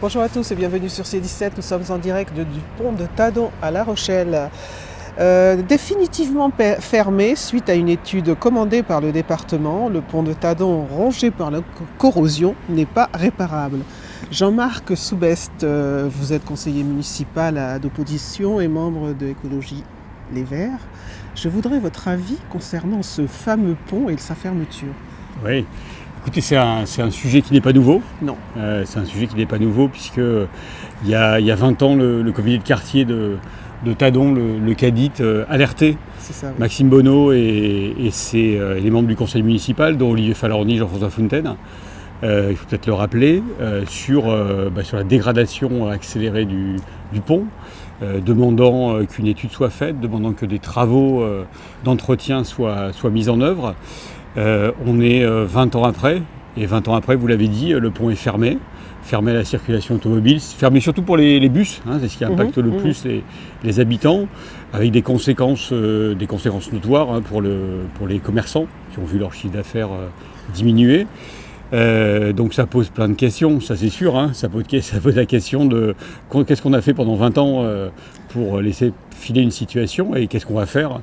Bonjour à tous et bienvenue sur C17. Nous sommes en direct du pont de Tadon à La Rochelle. Définitivement fermé suite à une étude commandée par le département, le pont de Tadon, rongé par la corrosion, n'est pas réparable. Jean-Marc Soubest, vous êtes conseiller municipal d'opposition et membre de Écologie Les Verts. Je voudrais votre avis concernant ce fameux pont et sa fermeture. Oui, écoutez, c'est un sujet qui n'est pas nouveau. Non. C'est un sujet qui n'est pas nouveau puisque il y a 20 ans, le comité de quartier de Tadon, le CADIT, alertait ça, oui. Maxime Bonneau et les membres du conseil municipal, dont Olivier Falorni, Jean-François Fontaine. Il faut peut-être le rappeler, sur la dégradation accélérée du pont, demandant qu'une étude soit faite, demandant que des travaux d'entretien soient mis en œuvre. On est 20 ans après, et 20 ans après, vous l'avez dit, le pont est fermé à la circulation automobile, fermé surtout pour les bus, c'est ce qui impacte le plus les habitants, avec des conséquences notoires pour les commerçants qui ont vu leur chiffre d'affaires diminuer. Donc ça pose plein de questions, ça c'est sûr, ça pose la question de qu'est-ce qu'on a fait pendant 20 ans pour laisser filer une situation et qu'est-ce qu'on va faire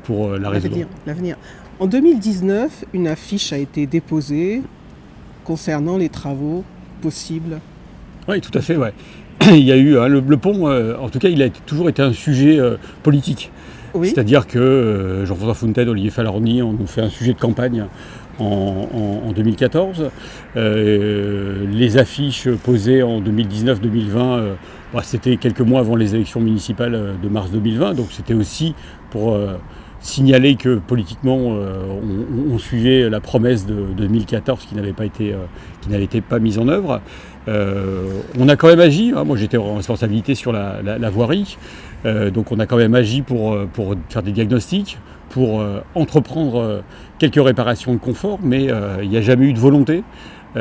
pour la résoudre. L'avenir. En 2019, une affiche a été déposée concernant les travaux possibles. Oui, tout à fait, ouais. Il y a eu le pont, en tout cas, il a toujours été un sujet politique. Oui. C'est-à-dire que Jean-François Fontaine, Olivier Falorni ont fait un sujet de campagne en 2014. Les affiches posées en 2019-2020, c'était quelques mois avant les élections municipales de mars 2020, donc c'était aussi pour signaler que politiquement on suivait la promesse de 2014 qui n'avait pas mise en œuvre. On a quand même agi, moi j'étais en responsabilité sur la voirie, donc on a quand même agi pour faire des diagnostics, pour entreprendre quelques réparations de confort, mais il n'y a jamais eu de volonté. Il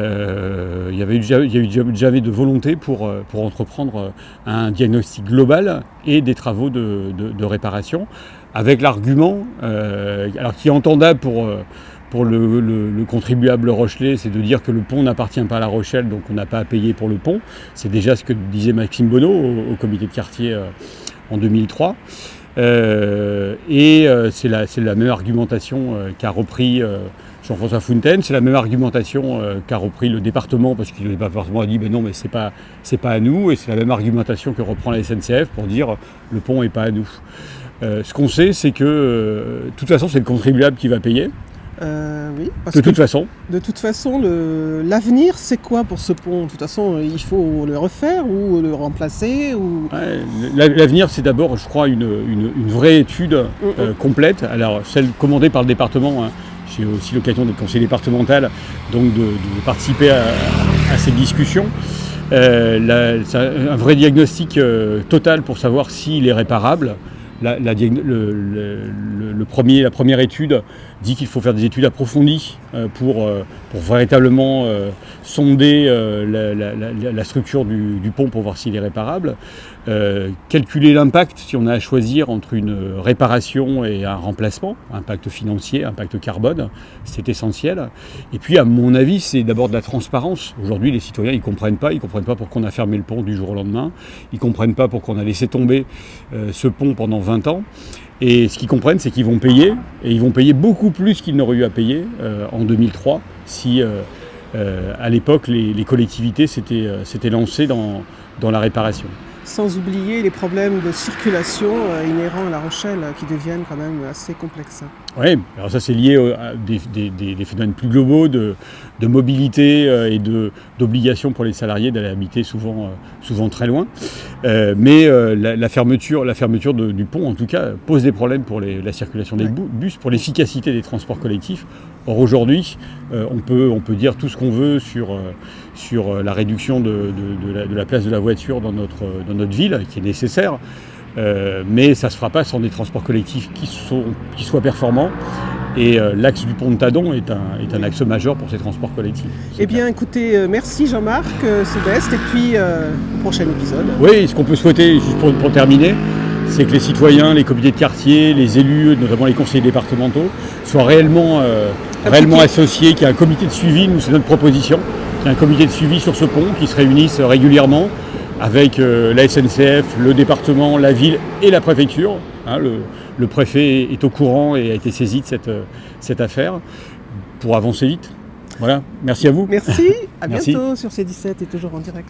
y a eu jamais de volonté pour entreprendre un diagnostic global et des travaux de réparation, avec l'argument, alors qui est entendable pour le contribuable rochelais, c'est de dire que le pont n'appartient pas à La Rochelle, donc on n'a pas à payer pour le pont. C'est déjà ce que disait Maxime Bonneau au comité de quartier en 2003. C'est la même argumentation qu'a repris Jean-François Fontaine, c'est la même argumentation qu'a repris le département, parce que le département a dit non mais c'est pas à nous, et c'est la même argumentation que reprend la SNCF pour dire le pont n'est pas à nous. Ce qu'on sait, c'est que de toute façon c'est le contribuable qui va payer. Oui, de toute façon. De toute façon, l'avenir, c'est quoi pour ce pont ? De toute façon, il faut le refaire ou le remplacer ou... L'avenir, c'est d'abord, je crois, une vraie étude complète. Alors, celle commandée par le département, j'ai aussi l'occasion d'être conseiller départemental, donc de participer à ces discussions. C'est un vrai diagnostic total pour savoir s'il est réparable. La première étude dit qu'il faut faire des études approfondies pour véritablement sonder la structure du pont pour voir s'il est réparable, calculer l'impact si on a à choisir entre une réparation et un remplacement, impact financier, impact carbone, c'est essentiel. Et puis à mon avis, c'est d'abord de la transparence. Aujourd'hui, les citoyens, ils comprennent pas pourquoi on a fermé le pont du jour au lendemain, ils comprennent pas pourquoi on a laissé tomber ce pont pendant 20 ans. Et ce qu'ils comprennent, c'est qu'ils vont payer, et ils vont payer beaucoup plus qu'ils n'auraient eu à payer en 2003 si, à l'époque, les collectivités s'étaient lancées dans la réparation. Sans oublier les problèmes de circulation inhérents à La Rochelle qui deviennent quand même assez complexes. Oui, alors ça c'est lié à des phénomènes plus globaux de mobilité et d'obligation pour les salariés d'aller habiter souvent très loin. Mais la fermeture du pont, en tout cas, pose des problèmes pour la circulation des bus, pour l'efficacité des transports collectifs. Or aujourd'hui, on peut dire tout ce qu'on veut sur la réduction de la place de la voiture dans notre ville, qui est nécessaire. Mais ça ne se fera pas sans des transports collectifs qui soient performants. Et l'axe du pont de Tadon est un axe majeur pour ces transports collectifs. Eh bien, écoutez, merci Jean-Marc Soubest, et puis au prochain épisode. Oui, ce qu'on peut souhaiter, juste pour terminer, c'est que les citoyens, les comités de quartier, les élus, notamment les conseillers départementaux, soient réellement associés, qu'il y ait un comité de suivi, nous c'est notre proposition, qu'il y a un comité de suivi sur ce pont qui se réunissent régulièrement avec la SNCF, le département, la ville et la préfecture. Hein, le préfet est au courant et a été saisi de cette affaire pour avancer vite. Voilà, merci à vous. Merci, à Merci. bientôt sur C17 et toujours en direct.